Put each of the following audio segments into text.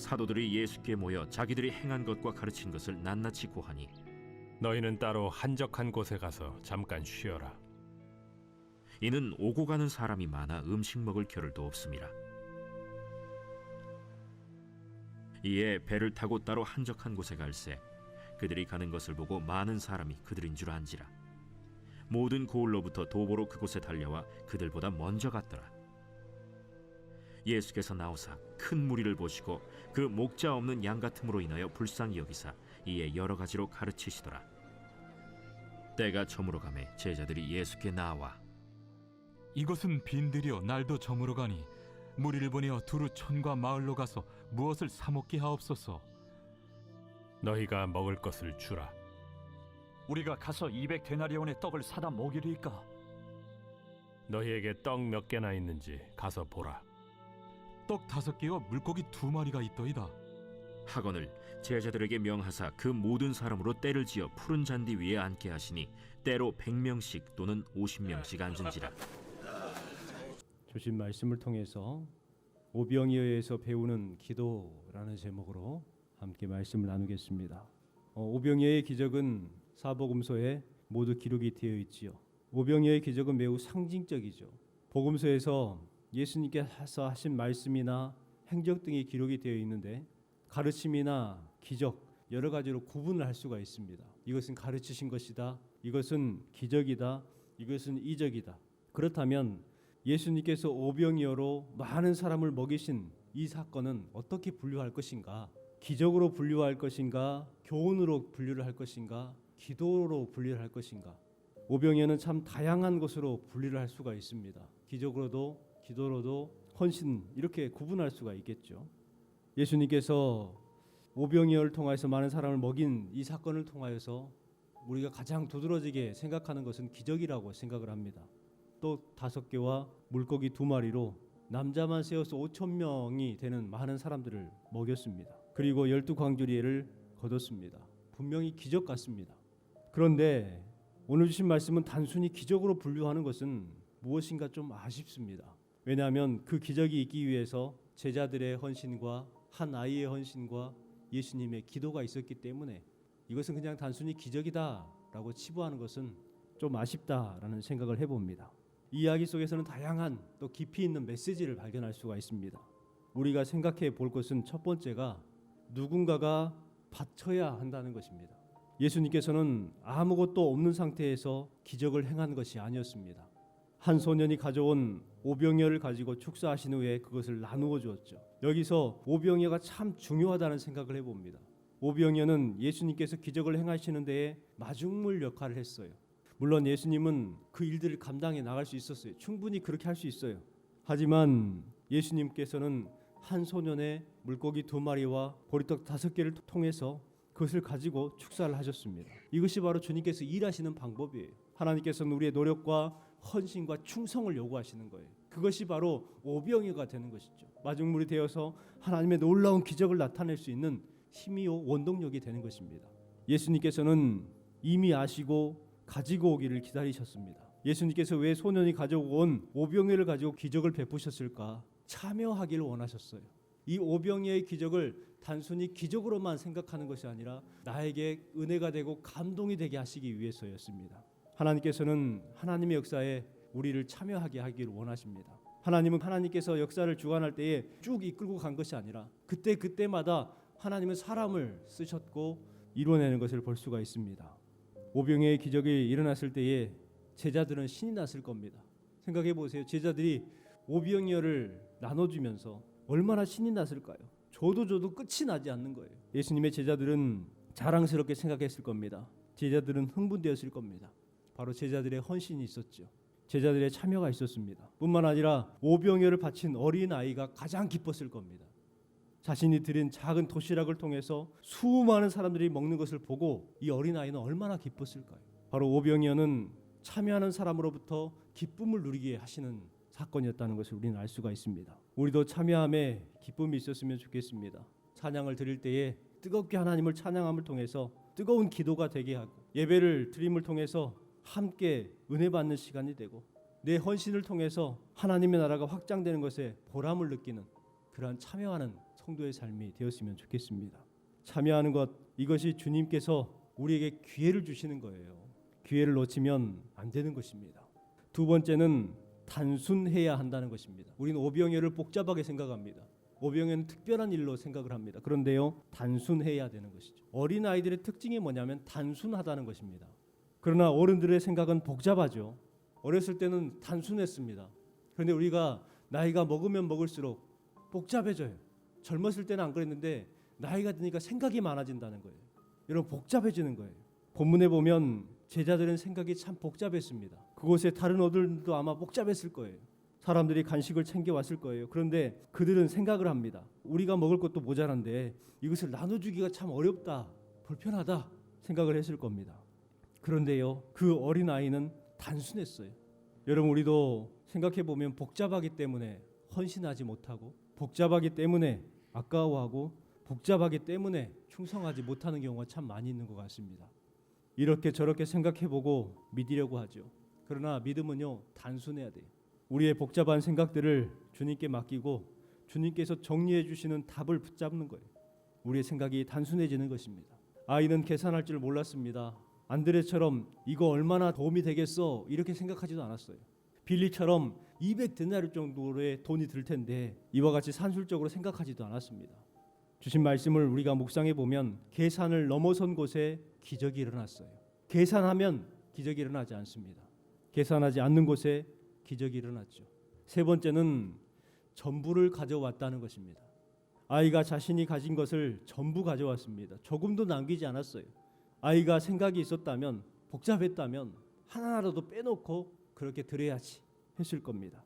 사도들이 예수께 모여 자기들이 행한 것과 가르친 것을 낱낱이 고하니 너희는 따로 한적한 곳에 가서 잠깐 쉬어라. 이는 오고 가는 사람이 많아 음식 먹을 겨를도 없음이라. 이에 배를 타고 따로 한적한 곳에 갈새 그들이 가는 것을 보고 많은 사람이 그들인 줄 안지라. 모든 고을로부터 도보로 그곳에 달려와 그들보다 먼저 갔더라. 예수께서 나오사 큰 무리를 보시고 그 목자 없는 양 같음으로 인하여 불쌍히 여기사 이에 여러 가지로 가르치시더라. 때가 저물어 가매 제자들이 예수께 나와 이것은 빈들이여 날도 저물어 가니 무리를 보내어 두루 촌과 마을로 가서 무엇을 사 먹게 하옵소서. 너희가 먹을 것을 주라. 우리가 가서 200데나리온의 떡을 사다 먹이리이까? 너희에게 떡 몇 개나 있는지 가서 보라. 떡 5개와 물고기 2마리가 있더이다. 하거늘 제자들에게 명하사 그 모든 사람으로 때를 지어 푸른 잔디 위에 앉게 하시니 때로 100명씩 또는 50명씩 앉은지라. 주신 말씀을 통해서 오병이어에서 배우는 기도라는 제목으로 함께 말씀을 나누겠습니다. 오병이어의 기적은 사복음서에 모두 기록이 되어 있지요. 오병이어의 기적은 매우 상징적이죠. 복음서에서 예수님께서 하신 말씀이나 행적 등이 기록이 되어 있는데 가르침이나 기적 여러 가지로 구분을 할 수가 있습니다. 이것은 가르치신 것이다. 이것은 기적이다. 이것은 이적이다. 그렇다면 예수님께서 오병이어로 많은 사람을 먹이신 이 사건은 어떻게 분류할 것인가? 기적으로 분류할 것인가? 교훈으로 분류를 할 것인가? 기도로 분류를 할 것인가? 오병이어는 참 다양한 것으로 분류를 할 수가 있습니다. 기적으로도 기도로도 헌신 이렇게 구분할 수가 있겠죠. 예수님께서 오병이어를 통해서 많은 사람을 먹인 이 사건을 통하여서 우리가 가장 두드러지게 생각하는 것은 기적이라고 생각을 합니다. 또 5개와 물고기 2마리로 남자만 세어서 5,000명이 되는 많은 사람들을 먹였습니다. 그리고 12광주리를 거뒀습니다. 분명히 기적 같습니다. 그런데 오늘 주신 말씀은 단순히 기적으로 분류하는 것은 무엇인가 좀 아쉽습니다. 왜냐하면 그 기적이 있기 위해서 제자들의 헌신과 한 아이의 헌신과 예수님의 기도가 있었기 때문에 이것은 그냥 단순히 기적이다라고 치부하는 것은 좀 아쉽다라는 생각을 해봅니다. 이 이야기 속에서는 다양한 또 깊이 있는 메시지를 발견할 수가 있습니다. 우리가 생각해 볼 것은 첫 번째가 누군가가 바쳐야 한다는 것입니다. 예수님께서는 아무것도 없는 상태에서 기적을 행한 것이 아니었습니다. 한 소년이 가져온 오병이어를 가지고 축사하신 후에 그것을 나누어 주었죠. 여기서 오병이어가 참 중요하다는 생각을 해봅니다. 오병이어는 예수님께서 기적을 행하시는 데에 마중물 역할을 했어요. 물론 예수님은 그 일들을 감당해 나갈 수 있었어요. 충분히 그렇게 할 수 있어요. 하지만 예수님께서는 한 소년의 물고기 2마리와 보리떡 5개를 통해서 그것을 가지고 축사를 하셨습니다. 이것이 바로 주님께서 일하시는 방법이에요. 하나님께서는 우리의 노력과 헌신과 충성을 요구하시는 거예요. 그것이 바로 오병이어가 되는 것이죠. 마중물이 되어서 하나님의 놀라운 기적을 나타낼 수 있는 힘이요 원동력이 되는 것입니다. 예수님께서는 이미 아시고 가지고 오기를 기다리셨습니다. 예수님께서 왜 소년이 가져온 오병이어를 가지고 기적을 베푸셨을까? 참여하기를 원하셨어요. 이 오병이어의 기적을 단순히 기적으로만 생각하는 것이 아니라 나에게 은혜가 되고 감동이 되게 하시기 위해서였습니다. 하나님께서는 하나님의 역사에 우리를 참여하게 하기를 원하십니다. 하나님은 하나님께서 역사를 주관할 때에 쭉 이끌고 간 것이 아니라 그때마다 하나님은 사람을 쓰셨고 이루어내는 것을 볼 수가 있습니다. 오병이어의 기적이 일어났을 때에 제자들은 신이 났을 겁니다. 생각해 보세요. 제자들이 오병이어를 나눠주면서 얼마나 신이 났을까요? 줘도 끝이 나지 않는 거예요. 예수님의 제자들은 자랑스럽게 생각했을 겁니다. 제자들은 흥분되었을 겁니다. 바로 제자들의 헌신이 있었죠. 제자들의 참여가 있었습니다. 뿐만 아니라 오병이어를 바친 어린아이가 가장 기뻤을 겁니다. 자신이 드린 작은 도시락을 통해서 수많은 사람들이 먹는 것을 보고 이 어린아이는 얼마나 기뻤을까요? 바로 오병이어는 참여하는 사람으로부터 기쁨을 누리게 하시는 사건이었다는 것을 우리는 알 수가 있습니다. 우리도 참여함에 기쁨이 있었으면 좋겠습니다. 찬양을 드릴 때에 뜨겁게 하나님을 찬양함을 통해서 뜨거운 기도가 되게 하고 예배를 드림을 통해서 함께 은혜 받는 시간이 되고 내 헌신을 통해서 하나님의 나라가 확장되는 것에 보람을 느끼는 그러한 참여하는 성도의 삶이 되었으면 좋겠습니다. 참여하는 것, 이것이 주님께서 우리에게 기회를 주시는 거예요. 기회를 놓치면 안 되는 것입니다. 두 번째는 단순해야 한다는 것입니다. 우리는 오병이어를 복잡하게 생각합니다. 오병이어는 특별한 일로 생각을 합니다. 그런데요, 단순해야 되는 것이죠. 어린아이들의 특징이 뭐냐면 단순하다는 것입니다. 그러나 어른들의 생각은 복잡하죠. 어렸을 때는 단순했습니다. 그런데 우리가 나이가 먹으면 먹을수록 복잡해져요. 젊었을 때는 안 그랬는데 나이가 드니까 생각이 많아진다는 거예요. 여러분, 복잡해지는 거예요. 본문에 보면 제자들은 생각이 참 복잡했습니다. 그곳에 다른 어른들도 아마 복잡했을 거예요. 사람들이 간식을 챙겨왔을 거예요. 그런데 그들은 생각을 합니다. 우리가 먹을 것도 모자란데 이것을 나눠주기가 참 어렵다, 불편하다 생각을 했을 겁니다. 그런데요, 그 어린아이는 단순했어요. 여러분, 우리도 생각해보면 복잡하기 때문에 헌신하지 못하고, 복잡하기 때문에 아까워하고, 복잡하기 때문에 충성하지 못하는 경우가 참 많이 있는 것 같습니다. 이렇게 저렇게 생각해보고 믿으려고 하죠. 그러나 믿음은요, 단순해야 돼요. 우리의 복잡한 생각들을 주님께 맡기고 주님께서 정리해 주시는 답을 붙잡는 거예요. 우리의 생각이 단순해지는 것입니다. 아이는 계산할 줄 몰랐습니다. 안드레처럼 이거 얼마나 도움이 되겠어 이렇게 생각하지도 않았어요. 빌리처럼 200데나리 정도의 돈이 들 텐데 이와 같이 산술적으로 생각하지도 않았습니다. 주신 말씀을 우리가 묵상해 보면 계산을 넘어선 곳에 기적이 일어났어요. 계산하면 기적이 일어나지 않습니다. 계산하지 않는 곳에 기적이 일어났죠. 세 번째는 전부를 가져왔다는 것입니다. 아이가 자신이 가진 것을 전부 가져왔습니다. 조금도 남기지 않았어요. 아이가 생각이 있었다면, 복잡했다면 하나라도 빼놓고 그렇게 드려야지 했을 겁니다.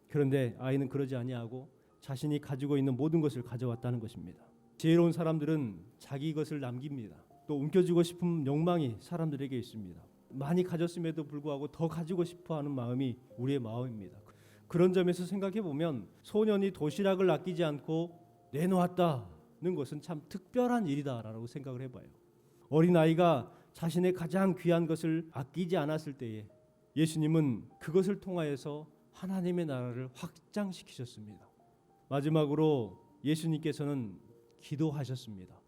그런데 아이는 그러지 아니하고 자신이 가지고 있는 모든 것을 가져왔다는 것입니다. 지혜로운 사람들은 자기 것을 남깁니다. 또 움켜쥐고 싶은 욕망이 사람들에게 있습니다. 많이 가졌음에도 불구하고 더 가지고 싶어하는 마음이 우리의 마음입니다. 그런 점에서 생각해 보면 소년이 도시락을 아끼지 않고 내놓았다는 것은 참 특별한 일이다라고 생각을 해봐요. 어린아이가 자신의 가장 귀한 것을 아끼지 않았을 때에 예수님은 그것을 통하여서 하나님의 나라를 확장시키셨습니다. 마지막으로 예수님께서는 기도하셨습니다.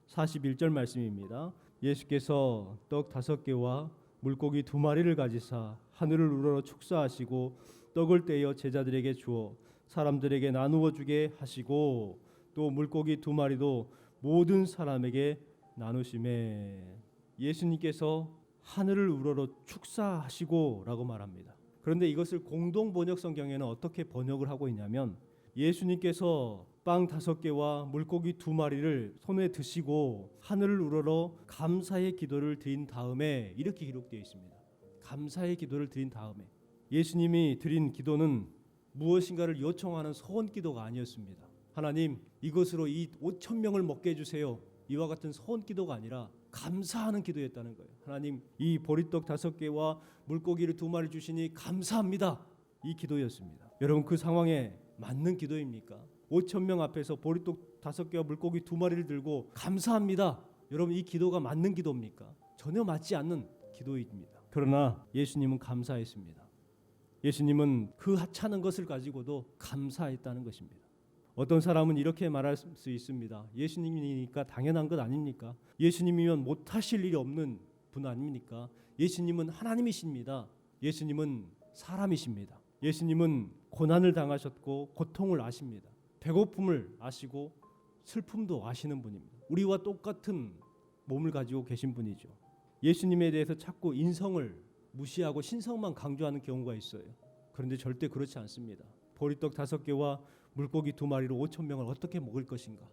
41절 말씀입니다. 예수께서 떡 5개와 물고기 2마리를 가지사 하늘을 우러러 축사하시고 떡을 떼어 제자들에게 주어 사람들에게 나누어 주게 하시고 또 물고기 2마리도 모든 사람에게 나누심에, 예수님께서 하늘을 우러러 축사하시고 라고 말합니다. 그런데 이것을 공동 번역 성경에는 어떻게 번역을 하고 있냐면 예수님께서 빵 5개와 물고기 2마리를 손에 드시고 하늘을 우러러 감사의 기도를 드린 다음에, 이렇게 기록되어 있습니다. 감사의 기도를 드린 다음에. 예수님이 드린 기도는 무엇인가를 요청하는 소원 기도가 아니었습니다. 하나님, 이것으로 이 5,000명을 먹게 해주세요, 이와 같은 소원 기도가 아니라 감사하는 기도였다는 거예요. 하나님, 이 보리떡 5개와 물고기를 2마리 주시니 감사합니다, 이 기도였습니다. 여러분, 그 상황에 맞는 기도입니까? 5,000명 앞에서 보리떡 5개와 물고기 2마리를 들고 감사합니다, 여러분, 이 기도가 맞는 기도입니까? 전혀 맞지 않는 기도입니다. 그러나 예수님은 감사했습니다. 예수님은 그 하찮은 것을 가지고도 감사했다는 것입니다. 어떤 사람은 이렇게 말할 수 있습니다. 예수님이니까 당연한 것 아닙니까? 예수님이면 못하실 일이 없는 분 아닙니까? 예수님은 하나님이십니다. 예수님은 사람이십니다. 예수님은 고난을 당하셨고 고통을 아십니다. 배고픔을 아시고 슬픔도 아시는 분입니다. 우리와 똑같은 몸을 가지고 계신 분이죠. 예수님에 대해서 자꾸 인성을 무시하고 신성만 강조하는 경우가 있어요. 그런데 절대 그렇지 않습니다. 보리떡 5개와 물고기 2마리로 5,000명을 어떻게 먹을 것인가.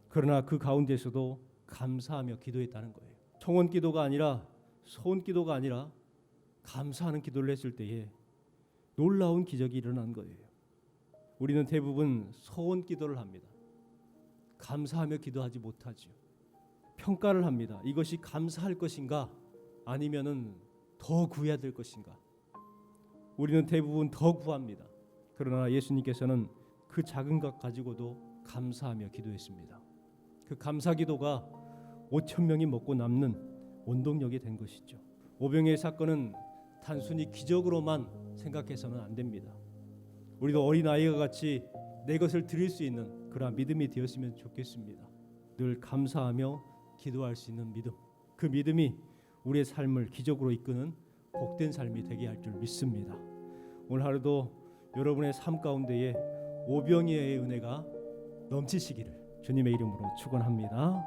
그러나 그 가운데서도 감사하며 기도했다는 거예요. 청원 기도가 아니라, 소원 기도가 아니라 감사하는 기도를 했을 때에 놀라운 기적이 일어난 거예요. 우리는 대부분 소원 기도를 합니다. 감사하며 기도하지 못하죠. 평가를 합니다. 이것이 감사할 것인가 아니면은 더 구해야 될 것인가. 우리는 대부분 더 구합니다. 그러나 예수님께서는 그 작은 것 가지고도 감사하며 기도했습니다. 그 감사 기도가 5,000명이 먹고 남는 원동력이 된 것이죠. 오병이어의 사건은 단순히 기적으로만 생각해서는 안 됩니다. 우리도 어린아이와 같이 내 것을 드릴 수 있는 그러한 믿음이 되었으면 좋겠습니다. 늘 감사하며 기도할 수 있는 믿음, 그 믿음이 우리의 삶을 기적으로 이끄는 복된 삶이 되게 할 줄 믿습니다. 오늘 하루도 여러분의 삶 가운데에 오병이어의 은혜가 넘치시기를 주님의 이름으로 축원합니다.